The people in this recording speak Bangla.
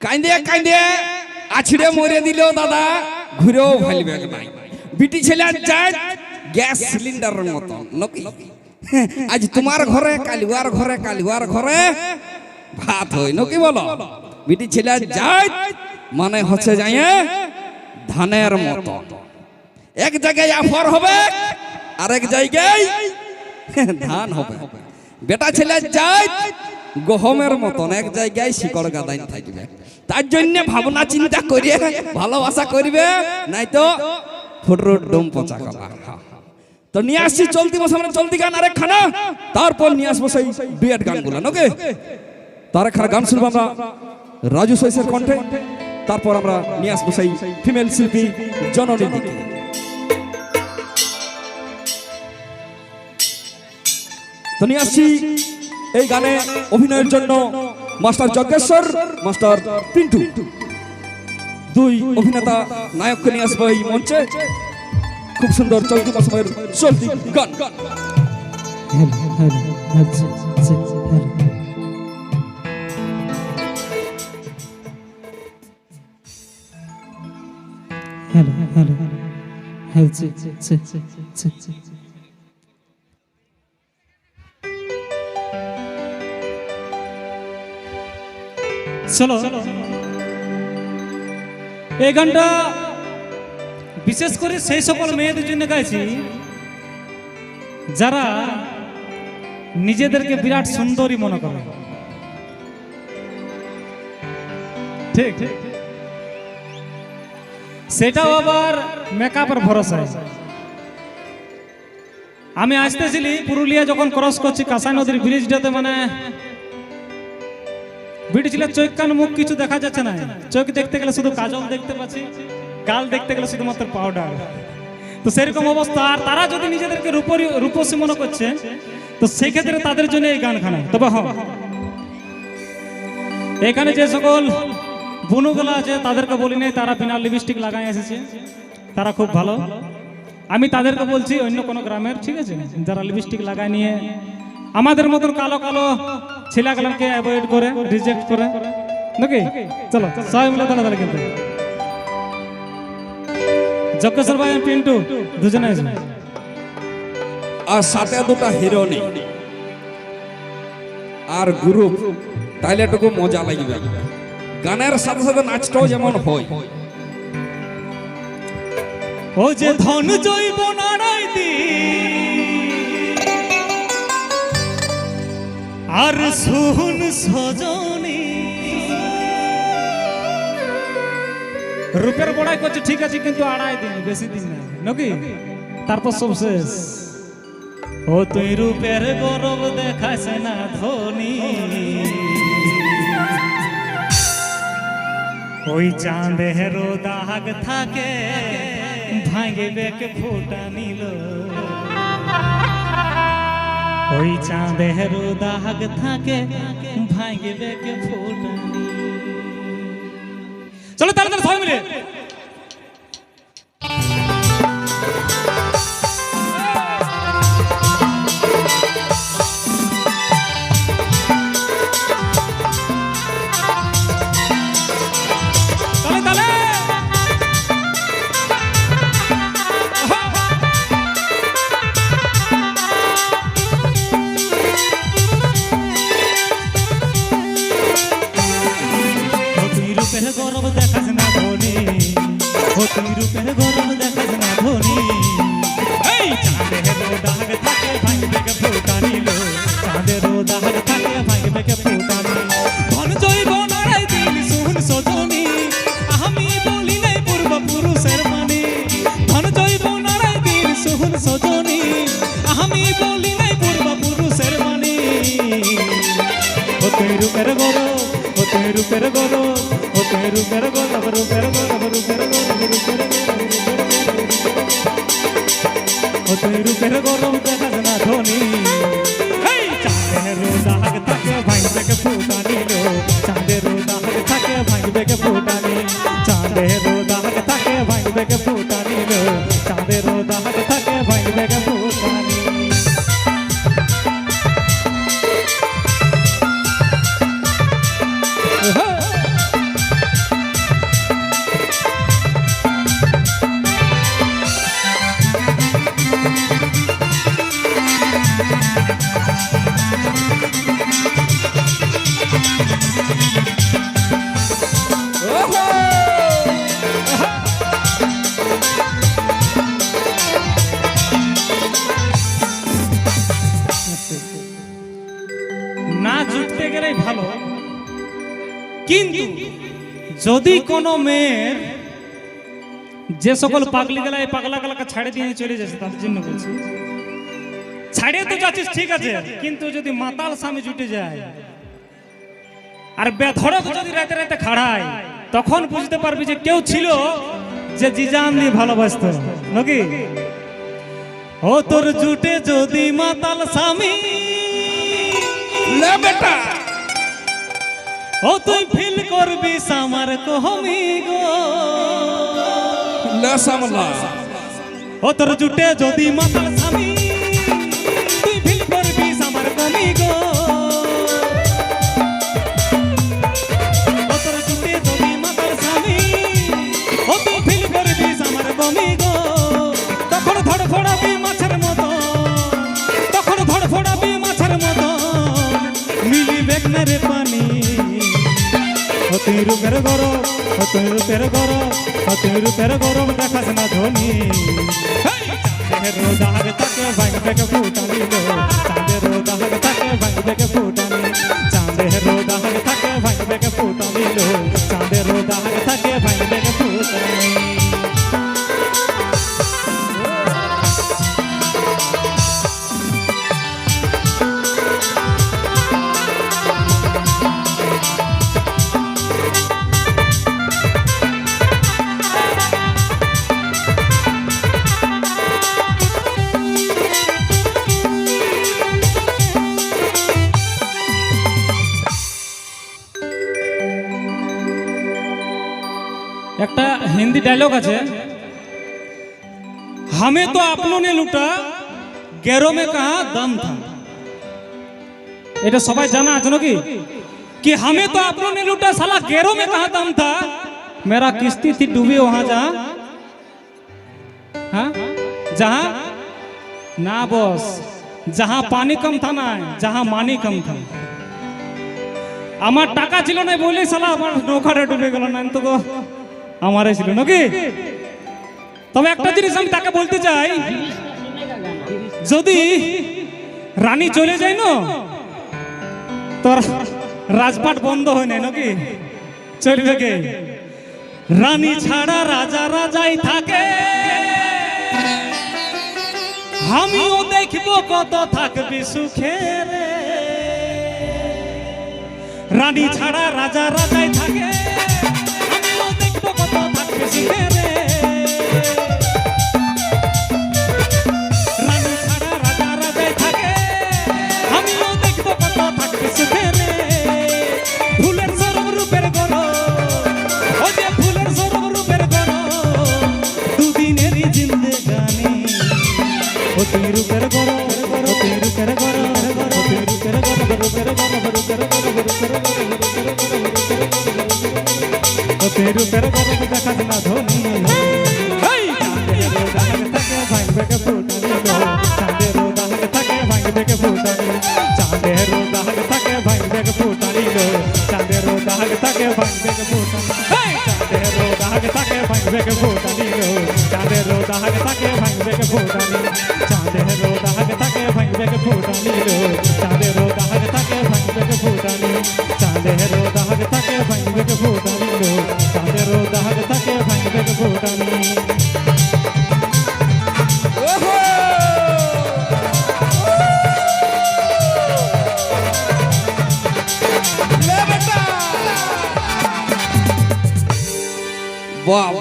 কাইন্দে কাইন্দে আছড়ে মরে দিল দাদা, ঘুরেও ভালবে নাই। বিটি ছেলে যায় গ্যাস সিলিন্ডারের মতন নাকি? আজ তোমার ঘরে কালুয়ার ঘরে, কালুয়ার ঘরে ভাত হয় নাকি বলো? বিটি ছেলে যায় মানে হচ্ছে যায় ধানের মতন, এক জায়গায় আফর হবে আর এক জায়গায় ধান হবে। বেটা ছেলে যায় গহমের মতন, এক জায়গায় শিকড় গাদাইন থাকবে। তার জন্য ভাবনা চিন্তা করিয়ে ভালোবাসা করবে, নাই তো ফুটরোড ডোম পচা কলা। তো নিয়ে আসছি চলতি মশামের চলতি গান আরেকখানা, তারপর নিয়ে আসবো সেই ডুয়েট গানগুলো নাকি? তার একখানা গান শুনবো আমরা রাজু সৈসের কণ্ঠে, তারপর আমরা নিয়ে আসবো সেই ফিমেল শিল্পী জননী দিকে। তো নিয়ে আসছি এই গানে অভিনয়ের জন্য মাস্টার যজ্ঞেশ্বর, মাস্টার পিন্টু, দুই অভিনেতা নায়ককে নিয়ে আসবো এই মঞ্চে। খুব সুন্দর চলতি মৌসুমের চলতি গান। চলো এই গানটা বিশেষ করে সেই সকল মেয়েদের জন্য গাইছি যারা নিজেদেরকে বিরাট সুন্দরী মনে করে। ঠিক সেটাও আবার মেকআপের ভরসায়। আমি আসতেছিলি পুরুলিয়া যখন ক্রস করছি কাঁসাই নদীর ব্রিজটাতে, মানে বিটি ছিল চোখ কান মুখ কিছু দেখা যাচ্ছে না। চোখ দেখতে গেলে শুধু কাজল দেখতে পাচ্ছি, গাল দেখতে গেলে শুধুমাত্র পাউডার। তো সেরকম অবস্থা। আর তারা যদি নিজেদেরকে রূপসী মনে করছে, তো সেক্ষেত্রে তাদের জন্য এই গানখানা। তবে হ্যাঁ, এখানে যে সকল বুনুগুলা আছে তাদেরকে বলি নাই, তারা বিনা লিপস্টিক লাগাই এসেছে, তারা খুব ভালো। আমি তাদেরকে বলছি অন্য কোনো গ্রামের, ঠিক আছে, যারা লিপস্টিক লাগায় নিয়ে আমাদের মতন কালো কালো ছেলেগুলোকে অ্যাভয়েড করে, রিজেক্ট করে নাকি। চলো সবাই মিলে তাহলে কিন্তু যজ্ঞেশ্বর ভাই পিন্টু দুজনে আছে, আর সাথে দুটা হিরোইন আর গ্রুপ, তাইলে একটু মজা লাগবে। গানের সাথে সাথে নাচটাও যেমন হয়। ও যে ধন জৈব নারাই দি আর শুন সজনী, রূপের বড়াই করছে ঠিক আছে, কিন্তু আড়াই দিন বেশি দিন নাই নাকি, তারপর সব শেষ। ও তুই রূপের গৌরব দেখাস না ধনী, ওই চাঁদের দাগ থাকে ভাঙবে কে ফোটা নিল, ওই চাঁদের দাগ থাকে ভাঙবে কে ফোটা নিল। চলো তাহলে সবাই মিলে গৌরব দেখাস না ধনী, ও তুই রূপের গৌরব দেখাস না ধনী, এই চাঁদের দাগ থাকে ভাঙবে কে ফোটা নিল, চাঁদের দাগ থাকে ভাঙবে কে ফোটা নিল। ধন জৈব নারাই দিন শুন সজনী, আমি বলি নাই পূর্বপুরুষের মানে, ধন জৈব নারাই দিন শুন সজনী, আমি বলি নাই পূর্বপুরুষের মানে। ও তুই রূপের গৌরব, ও তুই রূপের গৌরব, ও তুই রূপের গৌরব, রূপের গৌরব, রূপের গৌরব, রূপের গৌরব, ও তুই রূপের গৌরব দেখাস না ধনী, এই চাঁদের দাগ থাকে ভাঙবে কে ফোটা নিল, চাঁদের দাগ থাকে ভাঙবে কে ফোটা নিল, চাঁদের দাগ থাকে ভাঙবে কে ফোটা নিল, চাঁদের দাগ থাকে ভাঙবে কে ফোটা নিল। কিন্তু যদি কোনো মেয়ের যে সকল পাগলি গেলা এই পাগলা গেলাকে ছাড়ে দিয়ে চলে যাচ্ছে তাদের জন্য বলছি, ছাড়িয়ে তো যাচ্ছিস ঠিক আছে, কিন্তু যদি মাতাল স্বামী জুটে যায় আর বেধড়ক যদি রাতে রাতে খাড়ায়, তখন বুঝতে পারবি যে কেউ ছিল যে জিজান দিয়ে ভালোবাসতো নাকি। ও তোর জুটে যদি মাতাল স্বামী, লে বেটা ও তুই ফিল করবি আমার কহমি গো, লে সামলা ও তোর জুটে যদি মাতাল স্বামী, তুই ফিল করবি আমার কমি গো, ও তোর জুটে যদি মাতাল স্বামী, ও তুই ফিল করবি আমার কমি গো, তখন ধড়ফড়াবি মাছের মতো, তখন ধড়ফড়াবি মাছের মতো, মিলিবে না রে পানি। ও তুই রূপের গরম, ও তুই রূপের গরম, ও তুই রূপের গরম দেখাস না ধনী, চাঁদের দাগ তাকে ভাঙবে কে ফুটানি লো, চাঁদের দাগ তাকে ভাঙবে কে ফুটানি, চাঁদের দাগ তাকে ভাঙবে কে ফুটানি লো, চাঁদের দাগ তাকে ভাঙবে কে ফুটানি। একটা হিন্দি ডায়লগ আছে, हमें तो अपनों ने लूटा गैरों में कहा दम था। এটা সবাই জানা আছে নাকি, कि हमें तो अपनों ने लूटा साला गैरों में कहा दम था, मेरा किस्ती थी डूबी वहां जहां, हाँ जहां ना बॉस, जहां पानी कम था ना, जहां मानी कम था। আমার টাকা ছিল না বলে সালা আমার নৌকাটা ডুবে গেল, না তো আমারই ছিল নাকি। তবে একটা জিনিস আমি তাকে বলতে চাই, যদি রানী চলে যায় না তোর রাজপাট বন্ধ হয় না নাকি, চলবে কে? রানী ছাড়া রাজা রাজাই থাকে, আমিও দেখব কত থাকবি সুখে রে। রানী ছাড়া রাজা রাজাই থাকে, আমিও দেখব কত থাকবি সুখে রে। রানী ছাড়া রাজা রাজাই থাকে, আমিও দেখব কত থাকবি সুখে রে। ফুলের সরব রূপের গরম, ও যে ফুলের সরব রূপের গরম, দুদিনেরই জিন্দেগানি। ও তুই রূপের গরম, ও তুই রূপের গরম, ও তুই রূপের গরম, রূপের গরম, রূপের গরম, ও তুই রূপের গরম দেখাস না ধনী। চাঁদের দাগ থাকে ভাঙবে কে ফুটানি লো, চাঁদের দাগ থাকে ভাঙবে কে ফুটানি, চাঁদের দাগ থাকে ভাঙবে কে ফুটানি লো, চাঁদের দাগ থাকে ভাঙবে কে ফুটানি, চাঁদের দাগ থাকে ভাঙবে কে ফুটানি লো, চাঁদের দাগ থাকে ভাঙবে কে ফুটানি, চাঁদের দাগ থাকে ভাঙবে কে ফুটানি লো, চাঁদের দাগ থাকে ভাঙবে কে ফুটানি, চাঁদের দাগ থাকে ভাঙবে কে ফুটানি লো, চাঁদের দাগ থাকে ভাঙবে কে ফুটানি। ওহো লে বেটা বাহ।